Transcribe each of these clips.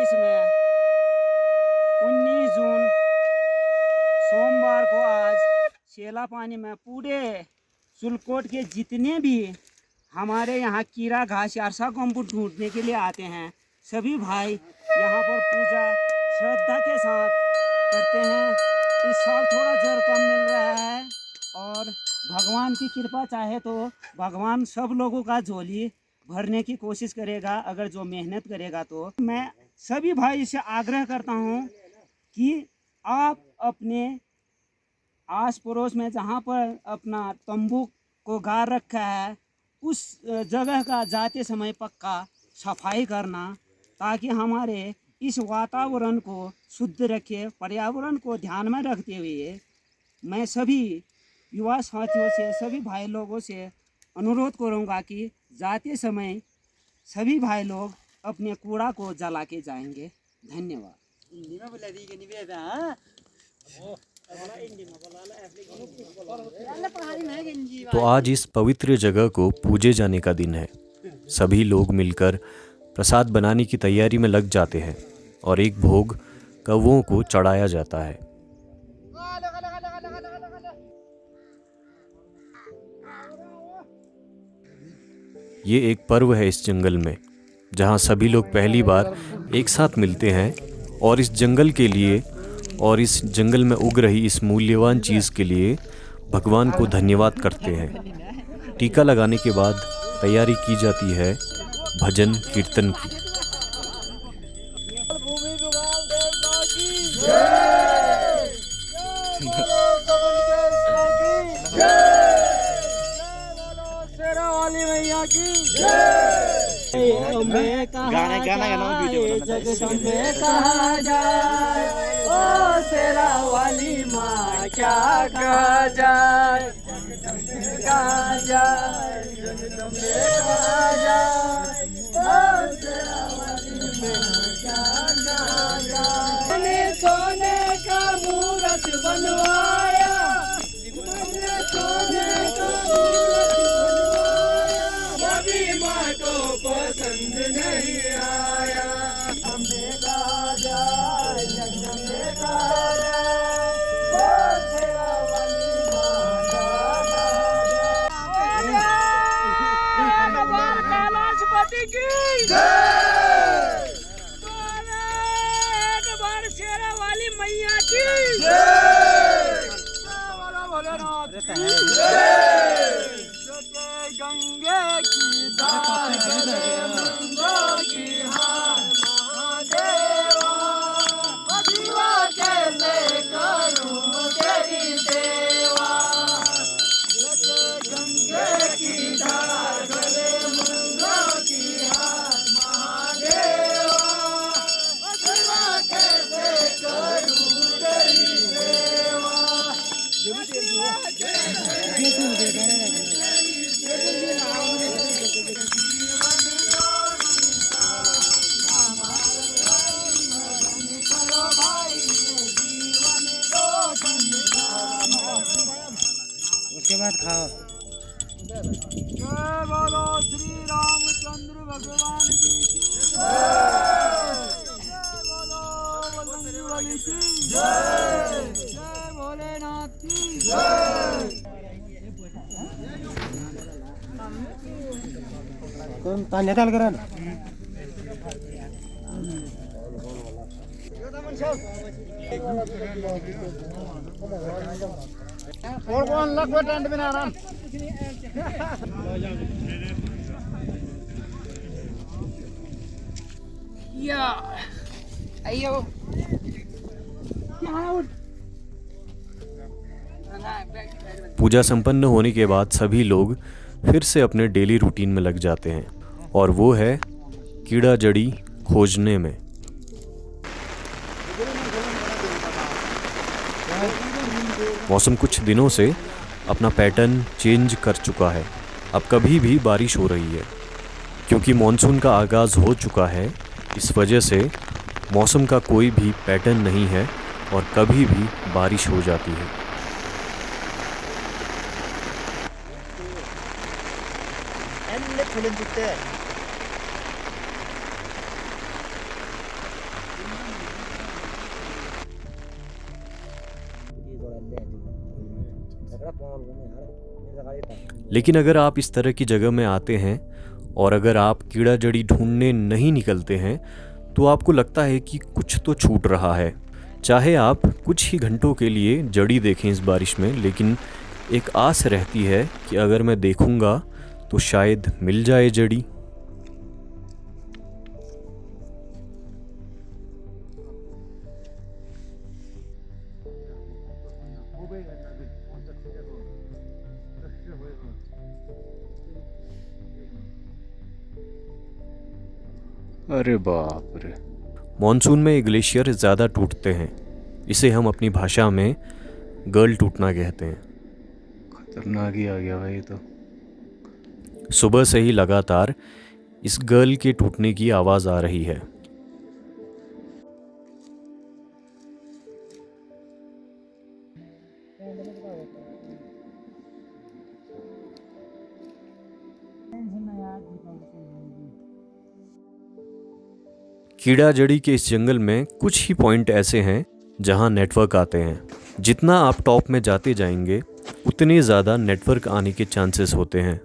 2025 में 19 जून सोमवार को आज शेला पानी में पूरे सुलकोट के जितने भी हमारे यहाँ कीड़ा घास यारसा को हमको ढूंढने के लिए आते हैं, सभी भाई यहाँ पर पूजा श्रद्धा के साथ करते हैं। इस साल थोड़ा जल कम मिल रहा है और भगवान की कृपा चाहे तो भगवान सब लोगों का झोली भरने की कोशिश करेगा, अगर जो मेहनत करेगा। तो मैं सभी भाई से आग्रह करता हूँ कि आप अपने आस पड़ोस में जहाँ पर अपना तंबू को गाड़ रखा है उस जगह का जाते समय पक्का सफाई करना, ताकि हमारे इस वातावरण को शुद्ध रखे। पर्यावरण को ध्यान में रखते हुए मैं सभी युवा साथियों से, सभी भाई लोगों से अनुरोध करूंगा कि जाते समय सभी भाई लोग अपने कूड़ा को जला के जाएंगे। धन्यवाद। तो आज इस पवित्र जगह को पूजे जाने का दिन है। सभी लोग मिलकर प्रसाद बनाने की तैयारी में लग जाते हैं और एक भोग कौवों को चढ़ाया जाता है। ये एक पर्व है इस जंगल में, जहाँ सभी लोग पहली बार एक साथ मिलते हैं और इस जंगल के लिए और इस जंगल में उग रही इस मूल्यवान चीज़ के लिए भगवान को धन्यवाद करते हैं। टीका लगाने के बाद तैयारी की जाती है भजन कीर्तन की। गाना जगदम्बे कहा जाए, ओ शेरा वाली माँ क्या कहा जाए, कहा जाए जगदम्बे कहा जाए, ओ शेरा वाली माँ क्या कहा जाए। सोने का मूरत बनवाया, सोने का मूरत बनवाया, कभी माँ को पसंद नहीं आया। अम्बे कहा जाए, जगदम्बे कहा जाए, ओ शेरा वाली माँ कहा जाए। भगवान कैलाशपति की जय, एक बार शेरा वाली मैया की जय, भोलेनाथ की जय। गंगे की धार गंगों की हार महादेवा, शिवा कैसे करूं तेरी सेवा। गंगे की धार गंगों की हार महादेवा, शिवा कैसे करूं तेरी सेवा। उसके बाद खाओ। जय बोलो श्री रामचंद्र भगवान की जय, जय बोलो बजरंग बली की जय, जय भोलेनाथ की जय। कौन तान्या डाल करा ना कौन लग टेंट में आराम। या अयो पूजा संपन्न होने के बाद सभी लोग फिर से अपने डेली रूटीन में लग जाते हैं और वो है कीड़ा जड़ी खोजने में। मौसम कुछ दिनों से अपना पैटर्न चेंज कर चुका है। अब कभी भी बारिश हो रही है, क्योंकि मॉनसून का आगाज़ हो चुका है। इस वजह से मौसम का कोई भी पैटर्न नहीं है और कभी भी बारिश हो जाती है। लेकिन अगर आप इस तरह की जगह में आते हैं और अगर आप कीड़ा जड़ी ढूंढने नहीं निकलते हैं तो आपको लगता है कि कुछ तो छूट रहा है। चाहे आप कुछ ही घंटों के लिए जड़ी देखें इस बारिश में, लेकिन एक आस रहती है कि अगर मैं देखूंगा तो शायद मिल जाए जड़ी। अरे बाप रे। मॉनसून में ये ग्लेशियर ज़्यादा टूटते हैं। इसे हम अपनी भाषा में गर्ल टूटना कहते हैं। खतरनाक ही आ गया भाई। तो सुबह से ही लगातार इस गर्ल के टूटने की आवाज़ आ रही है। कीड़ा जड़ी के इस जंगल में कुछ ही पॉइंट ऐसे हैं जहां नेटवर्क आते हैं। जितना आप टॉप में जाते जाएंगे उतने ज़्यादा नेटवर्क आने के चांसेस होते हैं।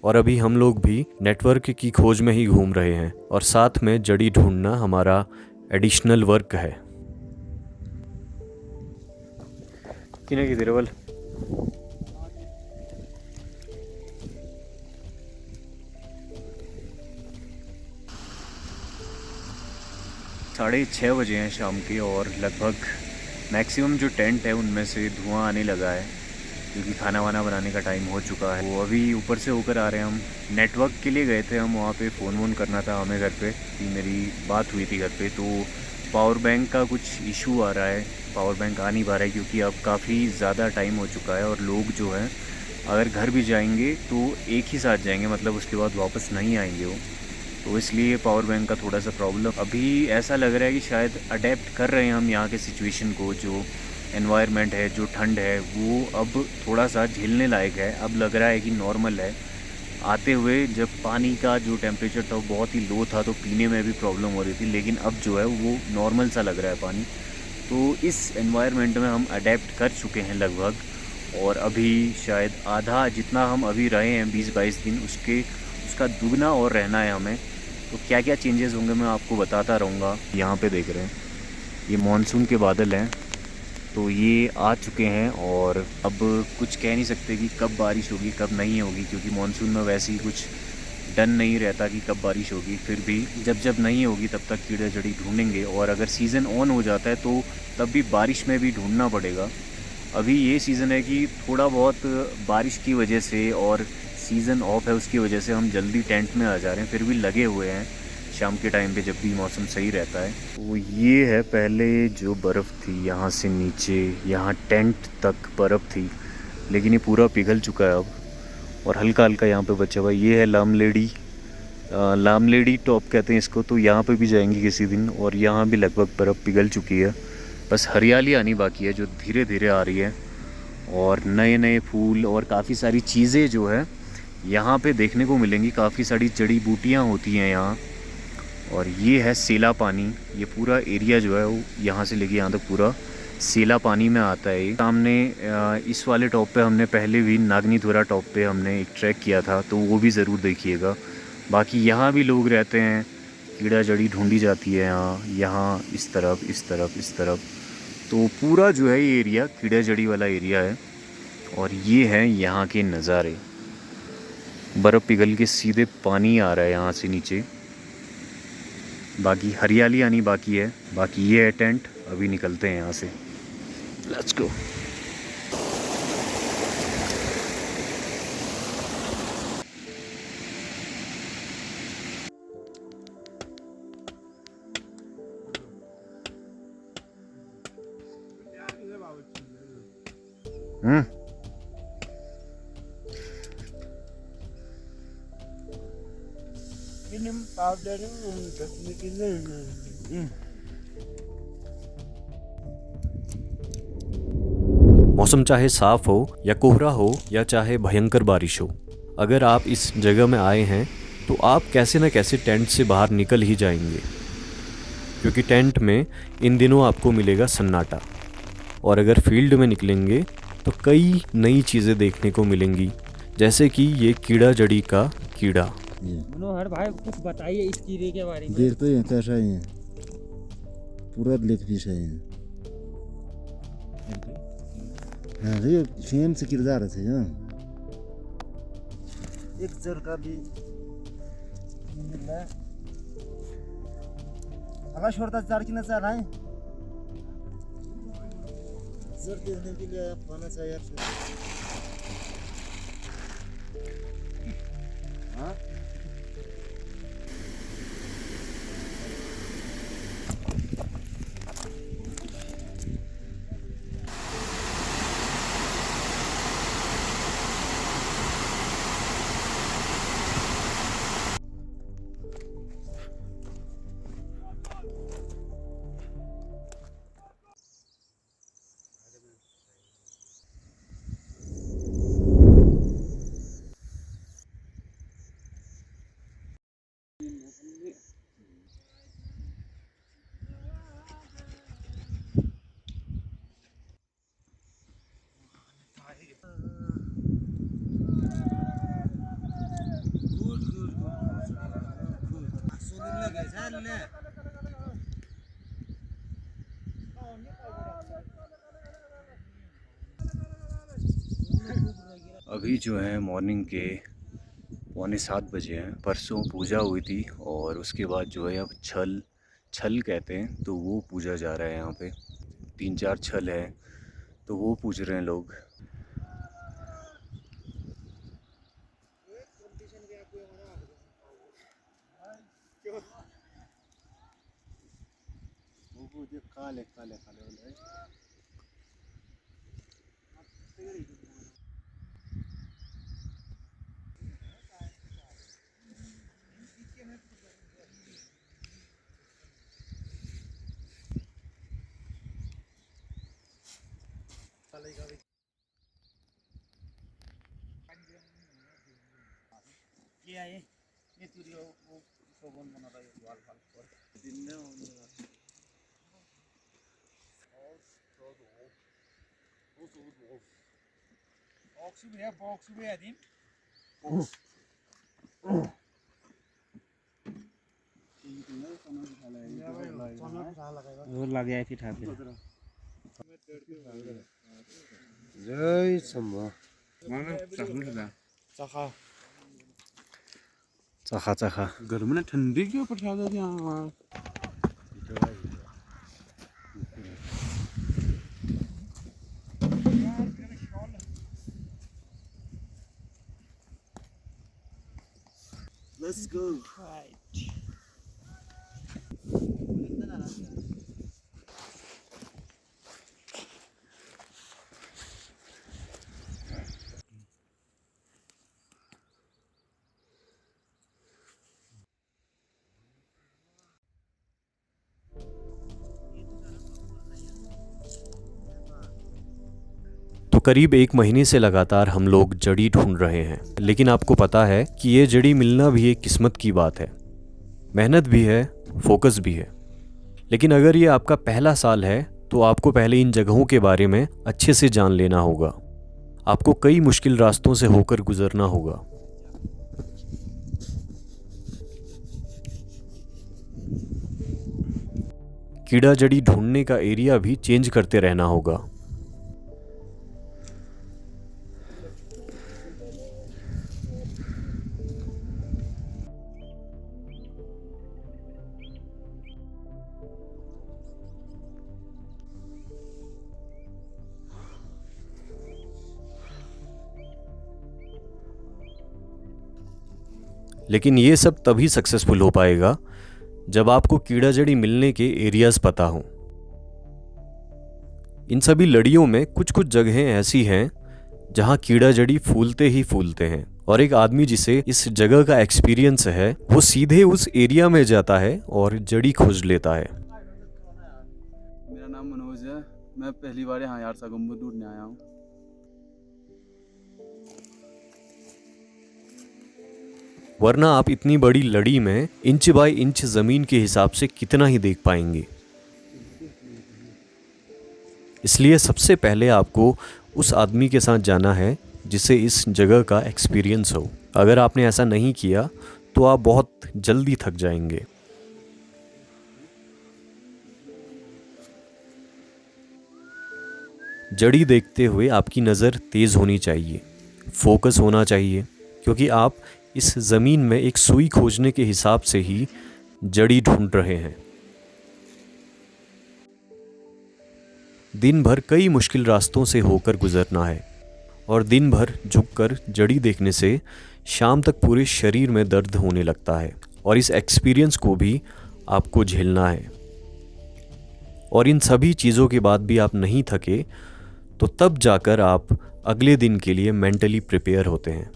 और अभी हम लोग भी नेटवर्क की खोज में ही घूम रहे हैं और साथ में जड़ी ढूंढना हमारा एडिशनल वर्क है। किने की तिरवल 6:30 बजे हैं शाम के और लगभग मैक्सिमम जो टेंट है उनमें से धुआं आने लगा है क्योंकि खाना वाना बनाने का टाइम हो चुका है। वो अभी ऊपर से होकर आ रहे हैं। हम नेटवर्क के लिए गए थे, हम वहाँ पे फ़ोन वोन करना था हमें घर पे, मेरी बात हुई थी घर पे। तो पावर बैंक का कुछ इशू आ रहा है, पावर बैंक आ नहीं पा रहा है क्योंकि अब काफ़ी ज़्यादा टाइम हो चुका है और लोग जो हैं अगर घर भी जाएंगे तो एक ही साथ जाएंगे, मतलब उसके बाद वापस नहीं आएंगे वो। तो इसलिए पावर बैंक का थोड़ा सा प्रॉब्लम अभी ऐसा लग रहा है कि शायद अडेप्ट कर रहे हैं हम यहाँ के सिचुएशन को। जो एनवायरनमेंट है, जो ठंड है, वो अब थोड़ा सा झेलने लायक है। अब लग रहा है कि नॉर्मल है। आते हुए जब पानी का जो टेम्परेचर था वो बहुत ही लो था तो पीने में भी प्रॉब्लम हो रही थी, लेकिन अब जो है वो नॉर्मल सा लग रहा है पानी। तो इस एनवायरनमेंट में हम अडेप्ट कर चुके हैं लगभग, और अभी शायद आधा जितना हम अभी रहे हैं 20-22 दिन उसका दुगना और रहना है हमें। तो क्या क्या चेंजेस होंगे मैं आपको बताता रहूँगा। यहाँ पे देख रहे हैं ये मानसून के बादल हैं, तो ये आ चुके हैं और अब कुछ कह नहीं सकते कि कब बारिश होगी कब नहीं होगी, क्योंकि मानसून में वैसे ही कुछ डन नहीं रहता कि कब बारिश होगी। फिर भी जब नहीं होगी तब तक कीड़ा जड़ी ढूंढेंगे, और अगर सीज़न ऑन हो जाता है तो तब भी बारिश में भी ढूंढना पड़ेगा। अभी ये सीज़न है कि थोड़ा बहुत बारिश की वजह से और सीज़न ऑफ है उसकी वजह से हम जल्दी टेंट में आ जा रहे हैं, फिर भी लगे हुए हैं शाम के टाइम पे जब भी मौसम सही रहता है। तो ये है पहले जो बर्फ़ थी यहाँ से नीचे, यहाँ टेंट तक बर्फ़ थी, लेकिन ये पूरा पिघल चुका है अब और हल्का हल्का यहाँ पे बचा हुआ। ये है लामलेडी टॉप कहते हैं इसको। तो यहाँ पे भी जाएंगे किसी दिन, और यहाँ भी लगभग बर्फ़ पिघल चुकी है। बस हरियाली आनी बाकी है जो धीरे धीरे आ रही है, और नए नए फूल और काफ़ी सारी चीज़ें जो है यहाँ पे देखने को मिलेंगी। काफ़ी सारी जड़ी बूटियाँ होती हैं यहाँ। और ये है सेला पानी। ये पूरा एरिया जो है वो यहाँ से लेके यहाँ तक पूरा सेला पानी में आता है। सामने इस वाले टॉप पे हमने पहले भी नागनीधुरा टॉप पे हमने एक ट्रैक किया था, तो वो भी ज़रूर देखिएगा। बाकी यहाँ भी लोग रहते हैं, कीड़ा जड़ी ढूंढी जाती है यहाँ इस तरफ। तो पूरा जो है ये एरिया कीड़ा जड़ी वाला एरिया है। और ये है यहाँ के नज़ारे, बर्फ़ पिघल के सीधे पानी आ रहा है यहाँ से नीचे। बाकी हरियाली आनी बाकी है। बाकी ये है टेंट, अभी निकलते हैं यहाँ से। Let's go. मौसम चाहे साफ हो या कोहरा हो या चाहे भयंकर बारिश हो, अगर आप इस जगह में आए हैं तो आप कैसे न कैसे टेंट से बाहर निकल ही जाएंगे, क्योंकि टेंट में इन दिनों आपको मिलेगा सन्नाटा। और अगर फील्ड में निकलेंगे तो कई नई चीज़ें देखने को मिलेंगी, जैसे कि ये कीड़ा जड़ी का कीड़ा। ये मनोहर भाई कुछ बताइए इस कीड़े के बारे में। देख तो ये कैसा है, ये पूरा ब्लैक फिश है ये। हाँ ये सेम से किरदार है हाँ। एक जर का भी हवा छोड़ता जार की नजर आए जर देखने के लिए पाना चाहिए हाँ। अभी जो है मॉर्निंग के 6:45 बजे हैं। परसों पूजा हुई थी और उसके बाद जो है अब छल कहते हैं तो वो पूजा जा रहा है। यहाँ पे 3-4 छल है तो वो पूज रहे हैं लोग। काले काले काले वाले ये आए ये तुरी वो शोभन बना रहा है वाल वाल पर दिन में होने बॉक्स भी है दिन वो लग गया फिर ठाकुर जय संभा चखा चखा चखा गर्मी में ठंडी क्यों प्रसाद है यहाँ। Let's go. तो करीब 1 महीने से लगातार हम लोग जड़ी ढूंढ रहे हैं, लेकिन आपको पता है कि ये जड़ी मिलना भी एक किस्मत की बात है। मेहनत भी है, फोकस भी है। लेकिन अगर ये आपका पहला साल है तो आपको पहले इन जगहों के बारे में अच्छे से जान लेना होगा। आपको कई मुश्किल रास्तों से होकर गुजरना होगा। कीड़ा जड़ी ढूंढने का एरिया भी चेंज करते रहना होगा। लेकिन ये सब तभी सक्सेसफुल हो पाएगा जब आपको कीड़ा जड़ी मिलने के एरियाज पता हों। इन सभी लड़ियों में कुछ कुछ जगहें ऐसी हैं जहां कीड़ा जड़ी फूलते ही फूलते हैं, और एक आदमी जिसे इस जगह का एक्सपीरियंस है वो सीधे उस एरिया में जाता है और जड़ी खोज लेता है। मेरा नाम मनोज है। मैं पहली बार यहाँ यारसा गुम्बद ढूंढने आया हूँ। वरना आप इतनी बड़ी लड़ी में इंच बाय इंच जमीन के हिसाब से कितना ही देख पाएंगे। इसलिए सबसे पहले आपको उस आदमी के साथ जाना है जिसे इस जगह का एक्सपीरियंस हो। अगर आपने ऐसा नहीं किया तो आप बहुत जल्दी थक जाएंगे। जड़ी देखते हुए आपकी नज़र तेज़ होनी चाहिए, फोकस होना चाहिए, क्योंकि आप इस ज़मीन में एक सुई खोजने के हिसाब से ही जड़ी ढूंढ रहे हैं। दिन भर कई मुश्किल रास्तों से होकर गुजरना है और दिन भर झुककर जड़ी देखने से शाम तक पूरे शरीर में दर्द होने लगता है और इस एक्सपीरियंस को भी आपको झेलना है। और इन सभी चीज़ों के बाद भी आप नहीं थके तो तब जाकर आप अगले दिन के लिए मेंटली प्रिपेयर होते हैं।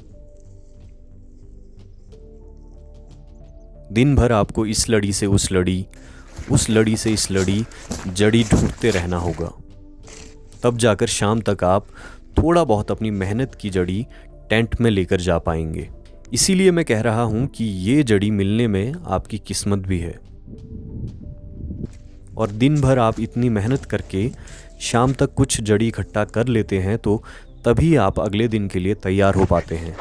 दिन भर आपको इस लड़ी से उस लड़ी से इस लड़ी जड़ी ढूंढते रहना होगा। तब जाकर शाम तक आप थोड़ा बहुत अपनी मेहनत की जड़ी टेंट में लेकर जा पाएंगे। इसीलिए मैं कह रहा हूँ कि ये जड़ी मिलने में आपकी किस्मत भी है। और दिन भर आप इतनी मेहनत करके शाम तक कुछ जड़ी इकट्ठा कर लेते हैं तो तभी आप अगले दिन के लिए तैयार हो पाते हैं।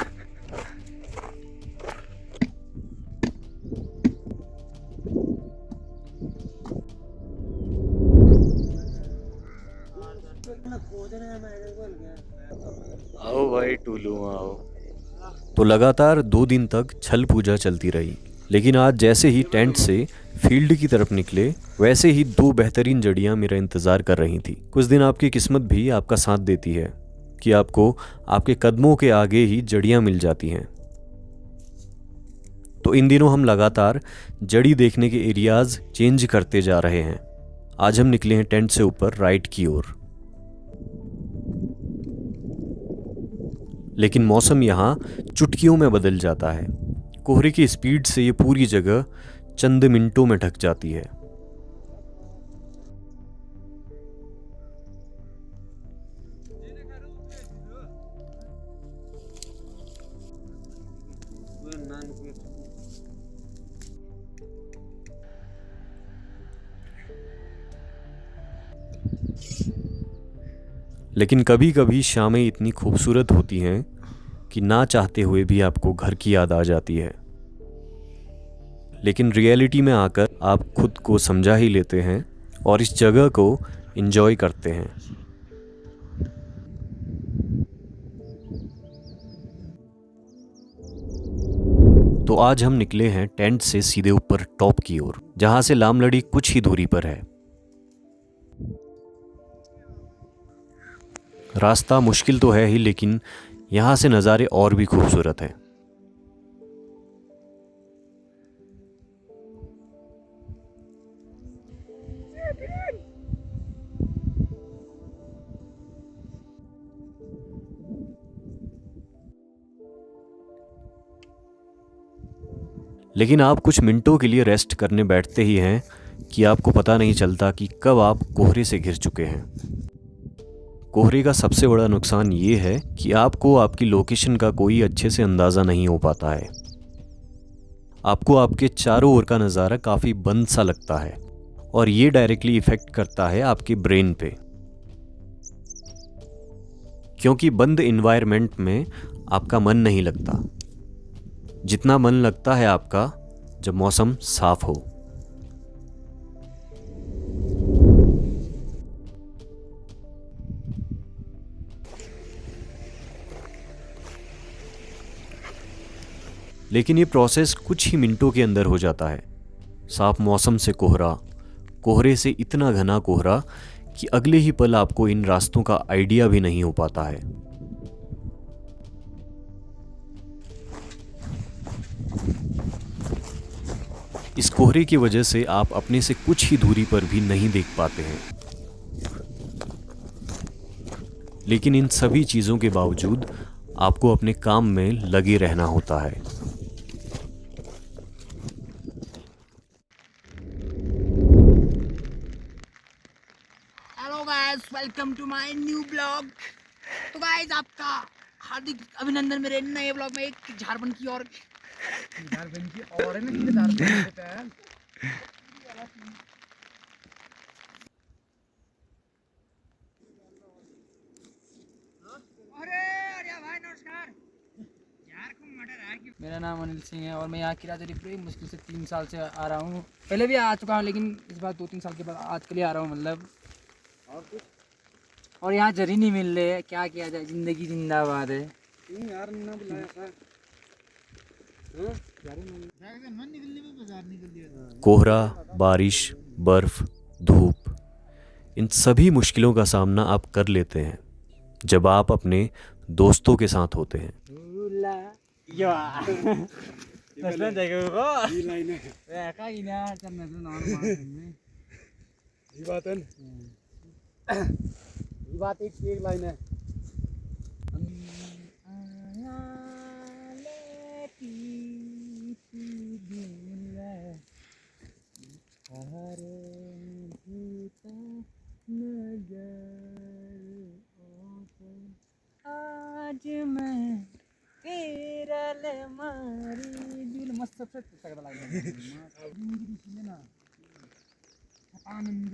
आओ भाई टूलू आओ। तो लगातार 2 दिन तक छल पूजा चलती रही, लेकिन आज जैसे ही टेंट से फील्ड की तरफ निकले वैसे ही 2 बेहतरीन जड़ियां मेरा इंतज़ार कर रही थी। कुछ दिन आपकी किस्मत भी आपका साथ देती है कि आपको आपके कदमों के आगे ही जड़ियां मिल जाती हैं। तो इन दिनों हम लगातार जड़ी देखने के एरियाज चेंज करते जा रहे हैं। आज हम निकले हैं टेंट से ऊपर राइट की ओर। लेकिन मौसम यहाँ चुटकियों में बदल जाता है। कोहरे की स्पीड से ये पूरी जगह चंद मिनटों में ढक जाती है। लेकिन कभी कभी शामें इतनी खूबसूरत होती हैं कि ना चाहते हुए भी आपको घर की याद आ जाती है। लेकिन रियलिटी में आकर आप खुद को समझा ही लेते हैं और इस जगह को एंजॉय करते हैं। तो आज हम निकले हैं टेंट से सीधे ऊपर टॉप की ओर, जहां से लामलड़ी कुछ ही दूरी पर है। रास्ता मुश्किल तो है ही, लेकिन यहाँ से नज़ारे और भी खूबसूरत हैं। लेकिन आप कुछ मिनटों के लिए रेस्ट करने बैठते ही हैं कि आपको पता नहीं चलता कि कब आप कोहरे से घिर चुके हैं। कोहरे का सबसे बड़ा नुकसान ये है कि आपको आपकी लोकेशन का कोई अच्छे से अंदाज़ा नहीं हो पाता है। आपको आपके चारों ओर का नज़ारा काफ़ी बंद सा लगता है और ये डायरेक्टली इफ़ेक्ट करता है आपके ब्रेन पे, क्योंकि बंद इन्वायरमेंट में आपका मन नहीं लगता जितना मन लगता है आपका जब मौसम साफ हो। लेकिन ये प्रोसेस कुछ ही मिनटों के अंदर हो जाता है। साफ मौसम से कोहरे से इतना घना कोहरा कि अगले ही पल आपको इन रास्तों का आइडिया भी नहीं हो पाता है। इस कोहरे की वजह से आप अपने से कुछ ही दूरी पर भी नहीं देख पाते हैं। लेकिन इन सभी चीज़ों के बावजूद आपको अपने काम में लगे रहना होता है। Hello guys, welcome to my new blog. तो गाइस आपका हार्दिक अभिनंदन मेरे नए ब्लॉग में। एक झारखंड की और है ना, नाम अनिल सिंह है और मैं यहाँ किराजरी पूरी मुश्किल से 3 साल से आ रहा हूँ। पहले भी आ चुका हूँ लेकिन इस बार 2-3 साल के बाद आज के लिए आ रहा हूँ मतलब। और यहाँ जरी नहीं मिल रहे, क्या किया जाए, ज़िंदगी जिंदाबाद है। यार ना बुलाया कोहरा, बारिश, बर्फ, धूप, इन सभी मुश्किलों का सामना आप कर लेते हैं जब आप अपने दोस्तों के साथ होते हैं। ये बात एक लाइन है। आज मैं केरल मारी दिल मस्त सबसे तगड़ा लागला आनंद।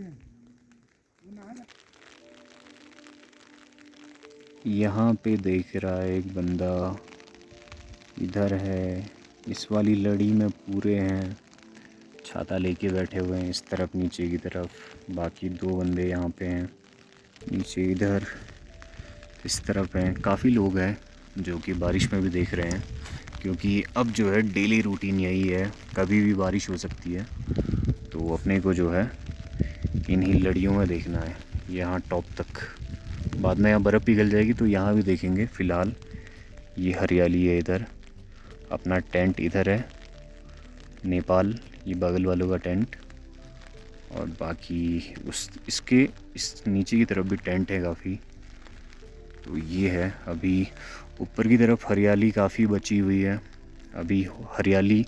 यहाँ पे देख रहा है एक बंदा, इधर है, इस वाली लड़ी में पूरे हैं, छाता लेके बैठे हुए हैं इस तरफ नीचे की तरफ। बाकी 2 बंदे यहाँ पे हैं नीचे, इधर इस तरफ हैं। काफ़ी लोग हैं जो कि बारिश में भी देख रहे हैं, क्योंकि अब जो है डेली रूटीन यही है, कभी भी बारिश हो सकती है। तो अपने को जो है इन्हीं लड़ियों में देखना है यहाँ टॉप तक। बाद में यहाँ बर्फ़ पिघल जाएगी तो यहाँ भी देखेंगे। फ़िलहाल ये हरियाली है, इधर अपना टेंट इधर है, नेपाल ये बगल वालों का टेंट, और बाकी इसके इस नीचे की तरफ भी टेंट है काफ़ी। तो ये है, अभी ऊपर की तरफ हरियाली काफ़ी बची हुई है, अभी हरियाली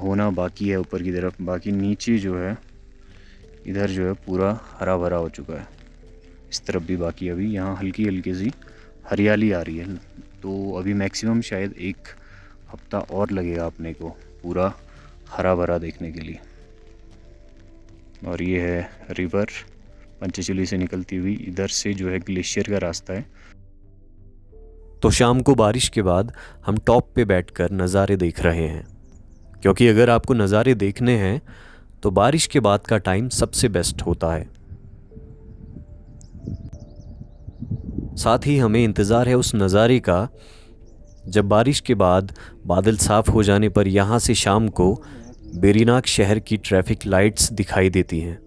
होना बाकी है ऊपर की तरफ। बाकी नीचे जो है इधर जो है पूरा हरा भरा हो चुका है, इस तरफ भी बाकी अभी यहाँ हल्की हल्की सी हरियाली आ रही है। तो अभी मैक्सिमम शायद 1 हफ्ता और लगेगा अपने को पूरा हरा भरा देखने के लिए। और ये है रिवर पंचचूली से निकलती हुई, इधर से जो है ग्लेशियर का रास्ता है। तो शाम को बारिश के बाद हम टॉप पे बैठकर नज़ारे देख रहे हैं, क्योंकि अगर आपको नज़ारे देखने हैं तो बारिश के बाद का टाइम सबसे बेस्ट होता है। साथ ही हमें इंतज़ार है उस नज़ारे का जब बारिश के बाद बादल साफ़ हो जाने पर यहाँ से शाम को बेरीनाग शहर की ट्रैफिक लाइट्स दिखाई देती हैं।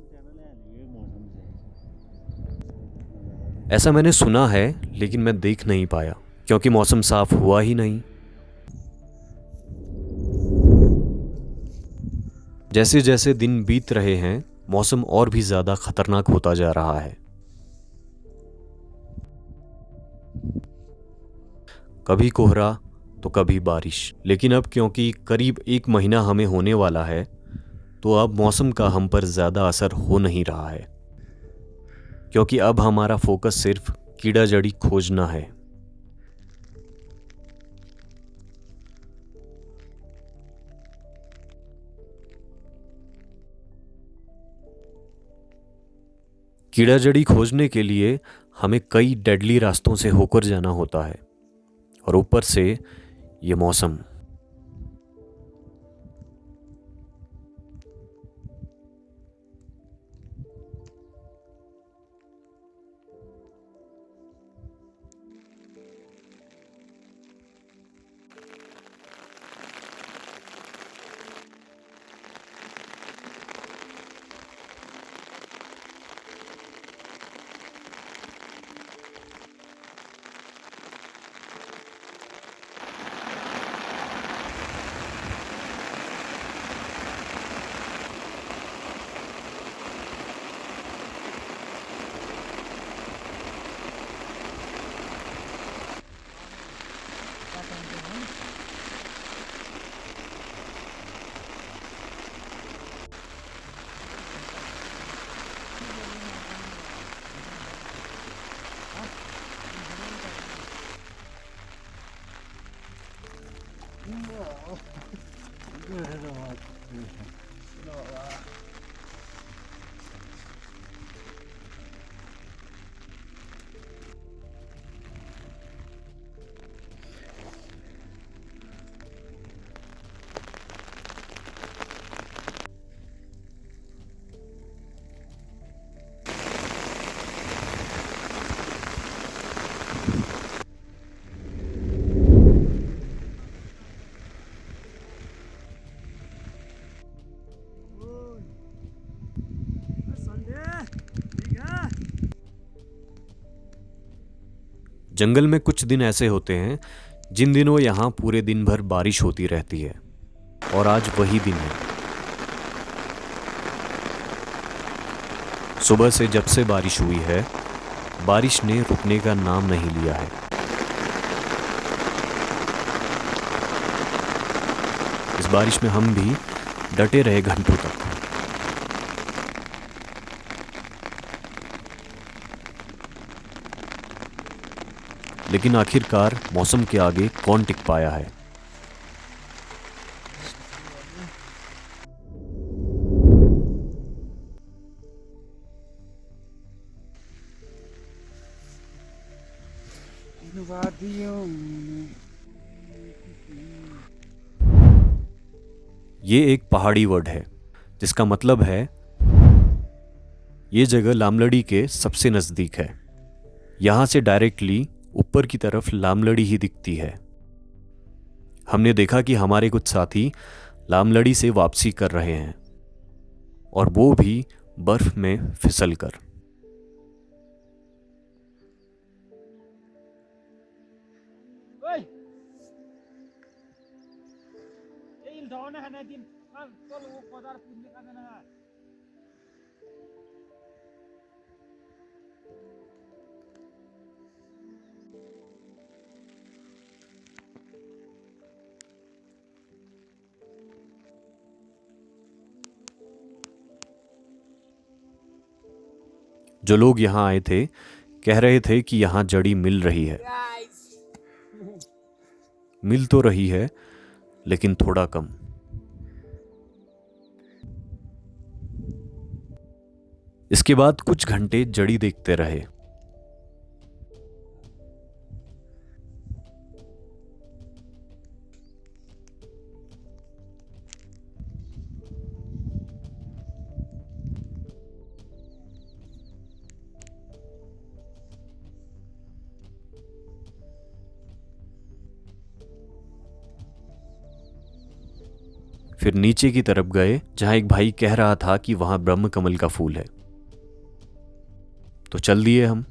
ऐसा मैंने सुना है लेकिन मैं देख नहीं पाया क्योंकि मौसम साफ़ हुआ ही नहीं। जैसे जैसे दिन बीत रहे हैं मौसम और भी ज़्यादा ख़तरनाक होता जा रहा है। कभी कोहरा तो कभी बारिश, लेकिन अब क्योंकि करीब 1 महीना हमें होने वाला है तो अब मौसम का हम पर ज़्यादा असर हो नहीं रहा है, क्योंकि अब हमारा फोकस सिर्फ कीड़ा जड़ी खोजना है। कीड़ा जड़ी खोजने के लिए हमें कई डेडली रास्तों से होकर जाना होता है, और ऊपर से ये मौसम। जंगल में कुछ दिन ऐसे होते हैं जिन दिनों यहाँ पूरे दिन भर बारिश होती रहती है, और आज वही दिन है। सुबह से जब से बारिश हुई है, बारिश ने रुकने का नाम नहीं लिया है। इस बारिश में हम भी डटे रहे घंटों तक। लेकिन आखिरकार मौसम के आगे कौन टिक पाया है। ये एक पहाड़ी वर्ड है जिसका मतलब है ये जगह लामलड़ी के सबसे नज़दीक है। यहाँ से डायरेक्टली ऊपर की तरफ लामलड़ी ही दिखती है। हमने देखा कि हमारे कुछ साथी लामलड़ी से वापसी कर रहे हैं, और वो भी बर्फ में फिसल कर। जो लोग यहाँ आए थे कह रहे थे कि यहाँ जड़ी मिल रही है। मिल तो रही है, लेकिन थोड़ा कम। इसके बाद कुछ घंटे जड़ी देखते रहे। फिर नीचे की तरफ गए जहां एक भाई कह रहा था कि वहां ब्रह्म कमल का फूल है, तो चल दिए हम।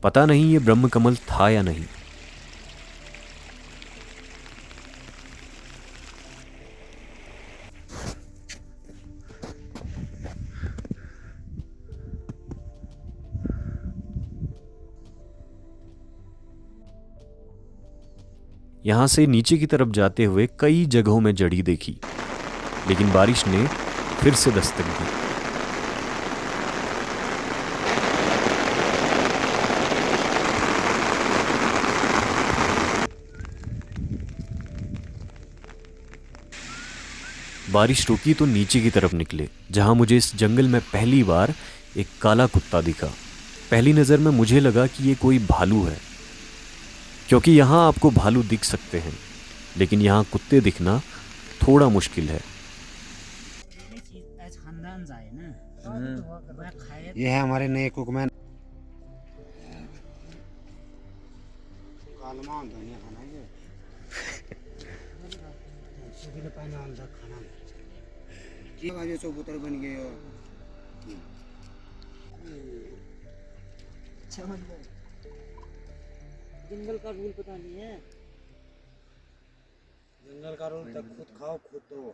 पता नहीं ये ब्रह्म कमल था या नहीं। यहां से नीचे की तरफ जाते हुए कई जगहों में जड़ी देखी, लेकिन बारिश ने फिर से दस्तक दी। बारिश रुकी तो नीचे की तरफ निकले, जहां मुझे इस जंगल में पहली बार एक काला कुत्ता दिखा। पहली नज़र में मुझे लगा कि ये कोई भालू है, क्योंकि यहाँ आपको भालू दिख सकते हैं, लेकिन यहाँ कुत्ते दिखना थोड़ा मुश्किल है। ये है हमारे नए कुकमैन। चौबूतर बन गए हो। जंगल का रूल पता नहीं है। जंगल का रूल तक खुद खाओ खुद दो।